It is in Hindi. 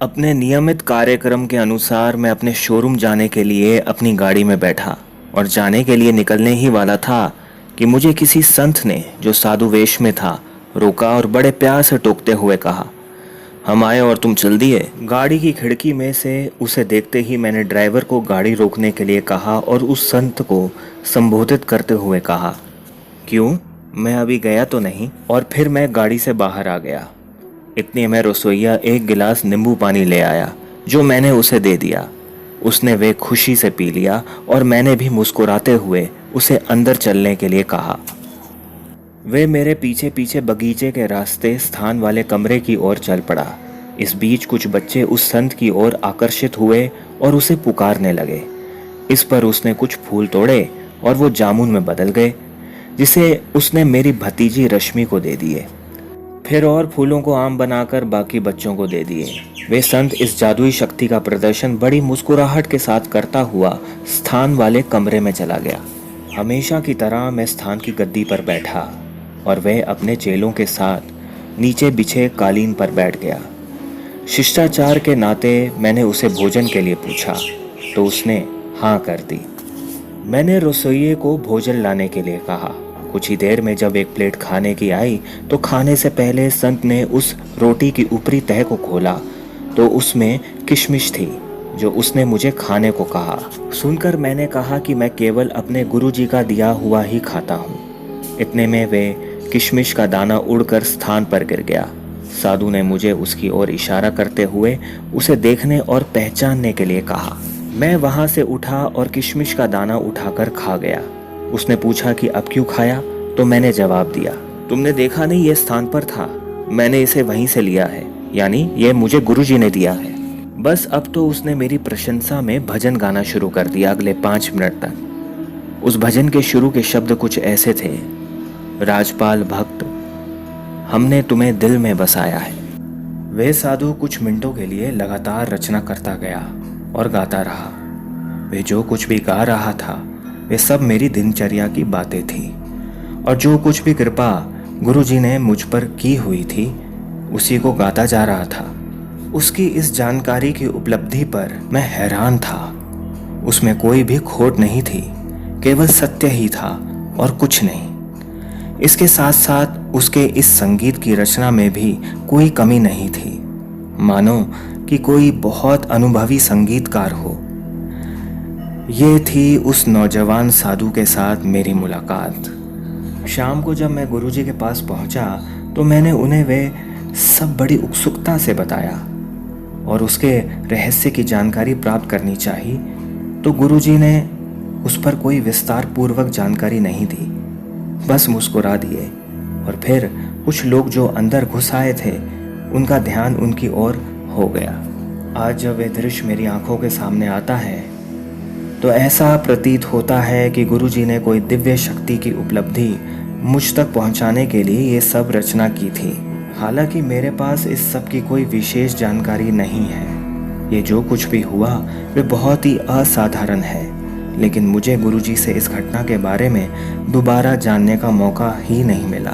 अपने नियमित कार्यक्रम के अनुसार मैं अपने शोरूम जाने के लिए अपनी गाड़ी में बैठा और जाने के लिए निकलने ही वाला था कि मुझे किसी संत ने, जो साधु वेश में था, रोका और बड़े प्यार से टोकते हुए कहा, हम आए और तुम चल दिए। गाड़ी की खिड़की में से उसे देखते ही मैंने ड्राइवर को गाड़ी रोकने के लिए कहा और उस संत को संबोधित करते हुए कहा, क्यों, मैं अभी गया तो नहीं। और फिर मैं गाड़ी से बाहर आ गया। इतने में रसोइया एक गिलास नींबू पानी ले आया, जो मैंने उसे दे दिया। उसने वे खुशी से पी लिया और मैंने भी मुस्कुराते हुए उसे अंदर चलने के लिए कहा। वे मेरे पीछे पीछे बगीचे के रास्ते स्थान वाले कमरे की ओर चल पड़ा। इस बीच कुछ बच्चे उस संत की ओर आकर्षित हुए और उसे पुकारने लगे। इस पर उसने कुछ फूल तोड़े और वो जामुन में बदल गए, जिसे उसने मेरी भतीजी रश्मि को दे दिए। फिर और फूलों को आम बनाकर बाकी बच्चों को दे दिए। वे संत इस जादुई शक्ति का प्रदर्शन बड़ी मुस्कुराहट के साथ करता हुआ स्थान वाले कमरे में चला गया। हमेशा की तरह मैं स्थान की गद्दी पर बैठा और वह अपने चेलों के साथ नीचे बिछे कालीन पर बैठ गया। शिष्टाचार के नाते मैंने उसे भोजन के लिए पूछा तो उसने हाँ कर दी। मैंने रसोइये को भोजन लाने के लिए कहा। कुछ ही देर में जब एक प्लेट खाने की आई तो खाने से पहले संत ने उस रोटी की ऊपरी तह को खोला तो उसमें किशमिश थी, जो उसने मुझे खाने को कहा। सुनकर मैंने कहा कि मैं केवल अपने गुरुजी का दिया हुआ ही खाता हूँ। इतने में वे किशमिश का दाना उड़कर स्थान पर गिर गया। साधु ने मुझे उसकी ओर इशारा करते हुए उसे देखने और पहचानने के लिए कहा। मैं वहां से उठा और किशमिश का दाना उठाकर खा गया। उसने पूछा कि अब क्यों खाया, तो मैंने जवाब दिया, तुमने देखा नहीं, ये स्थान पर था, मैंने इसे वहीं से लिया है, यानी ये मुझे गुरुजी ने दिया है। बस अब तो उसने मेरी प्रशंसा में भजन गाना शुरू कर दिया अगले 5 मिनट तक। उस भजन के शुरू के शब्द कुछ ऐसे थे, राजपाल भक्त, हमने तुम्हें दिल में बसाया है। वे साधु कुछ मिनटों के लिए लगातार रचना करता गया और गाता रहा। वे जो कुछ भी गा रहा था वे सब मेरी दिनचर्या की बातें थी, और जो कुछ भी कृपा गुरुजी ने मुझ पर की हुई थी उसी को गाता जा रहा था। उसकी इस जानकारी की उपलब्धि पर मैं हैरान था। उसमें कोई भी खोट नहीं थी, केवल सत्य ही था और कुछ नहीं। इसके साथ साथ उसके इस संगीत की रचना में भी कोई कमी नहीं थी, मानो कि कोई बहुत अनुभवी संगीतकार हो। ये थी उस नौजवान साधु के साथ मेरी मुलाकात। शाम को जब मैं गुरुजी के पास पहुंचा तो मैंने उन्हें वे सब बड़ी उत्सुकता से बताया और उसके रहस्य की जानकारी प्राप्त करनी चाहिए तो गुरुजी ने उस पर कोई विस्तार पूर्वक जानकारी नहीं दी, बस मुस्कुरा दिए। और फिर कुछ लोग जो अंदर घुस आए थे उनका ध्यान उनकी ओर हो गया। आज जब वह दृश्य मेरी आंखों के सामने आता है तो ऐसा प्रतीत होता है कि गुरुजी ने कोई दिव्य शक्ति की उपलब्धि मुझ तक पहुंचाने के लिए ये सब रचना की थी। हालांकि मेरे पास इस सब की कोई विशेष जानकारी नहीं है। ये जो कुछ भी हुआ वे बहुत ही असाधारण है, लेकिन मुझे गुरुजी से इस घटना के बारे में दोबारा जानने का मौका ही नहीं मिला।